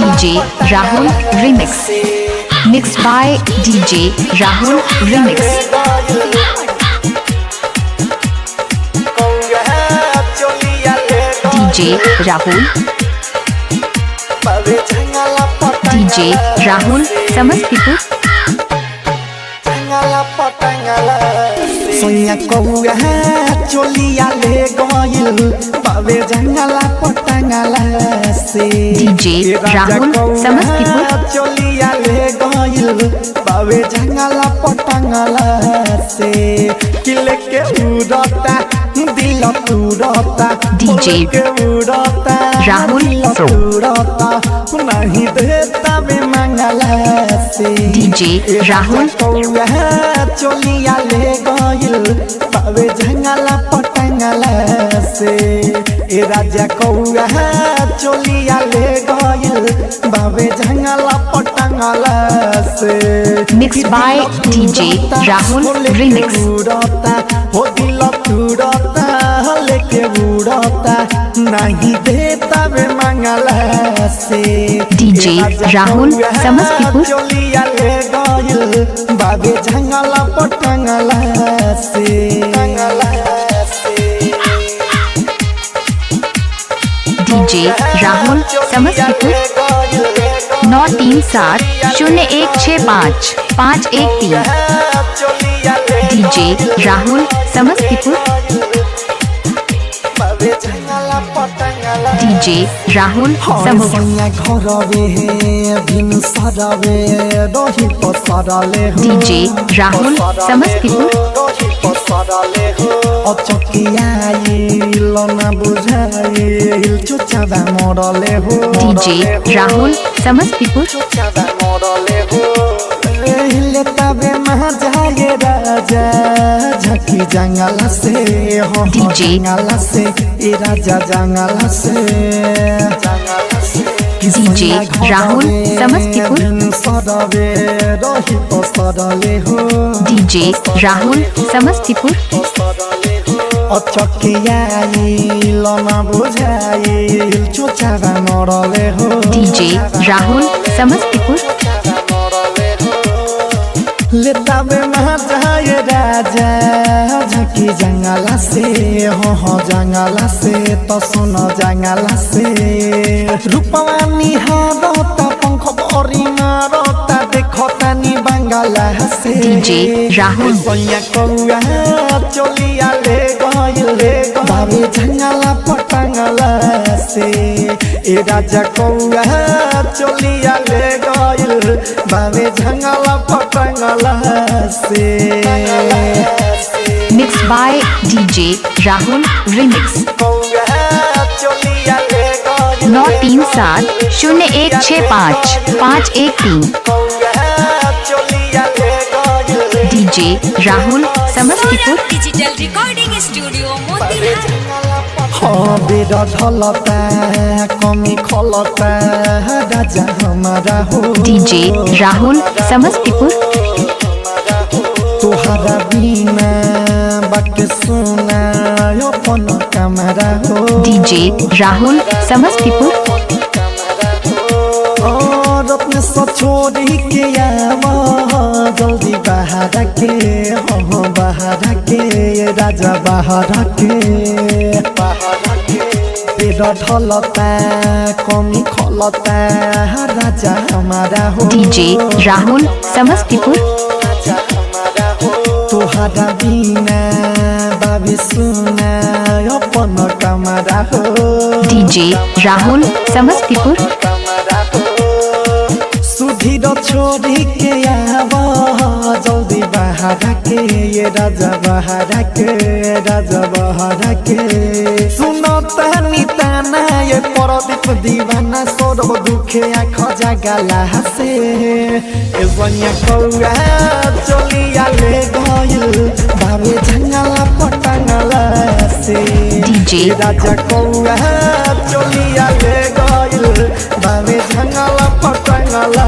DJ Rahul Remix. Mixed by DJ Rahul Remix. DJ Rahul. DJ Rahul Samastipur. Sonia कौआ चोलिया ले गइल बाबे जंगला पटंगला से DJ Rahul समस्तीपुर. चोलिया ले गइल बाबे जंगला पटंगला से किले के उड़ता दिल उड़ता DJ उड़ता Rahul उड़ता नहीं देता बे मंगला से DJ Rahul कौआ चोलिया ले गइल बाबे जंगला पटंगला से ए राजा कौआ चोलिया ले गइल बाबे जंगला पटंगला से. Mixed by DJ Rahul Remix. उड़ता हो दिल उड़ता लेके उड़ता नहीं देता बे मंगला से DJ Rahul समस्तीपुर. चोलिया ले गइल बाबे जंगला पटंगला से DJ Rahul Samastipur. 9370165513. DJ Rahul Samastipur. DJ Rahul Samastipur. DJ Rahul Samastipur. DJ Rahul Samastipur. झकी जंगला से हो जंगला से ए राजा जंगला से DJ Rahul Samastipur. DJ Rahul Samastipur. DJ Rahul Samastipur. लेता बे महाजाए राजा झकी जंगला से हो जंगला से तो सुनो जंगला से रूपवा निहारता पंख भरी मारता देखो तानी बंगला से DJ Rahul. सोनिया कौआ चोलिया ले गइल बाबे जंगला पटंगला से ए राजा कौआ चोलिया ले गइल बाबे जंगला पटंगला से. Mixed by DJ Rahul Remix. 9370165513. DJ Rahul Samastipur. Digital recording studio Motihari. हाँ बेरा ढलता कमी खलता राजा हमारा हो DJ Rahul समस्तीपुर. तुहरा बिना बाके सुना अपन कमरा हो DJ Rahul समस्तीपुर. और अपने छोड़ी के आवा जल्दी बाहर के हो बाहर के राजा बाहर के पेड़ ढलता कमी खलता राजा हमारा हो DJ Rahul समस्तीपुर. तुहरा बिना बाबी सुना अपन कमरा हो DJ Rahul समस्तीपुर. सुधीर छोड़ी के आवा जल्दी बाहर के ये राजा बाहर के सुनो तानी ताना ये परदीप दीवाना सोरब दुखे आँख जगला से ए सोनिया कौआ चोलिया ले गइल बाबे जंगला पटंगला से DJ राजा कौआ चोलिया ले गइल बाबे जंगला पटंगला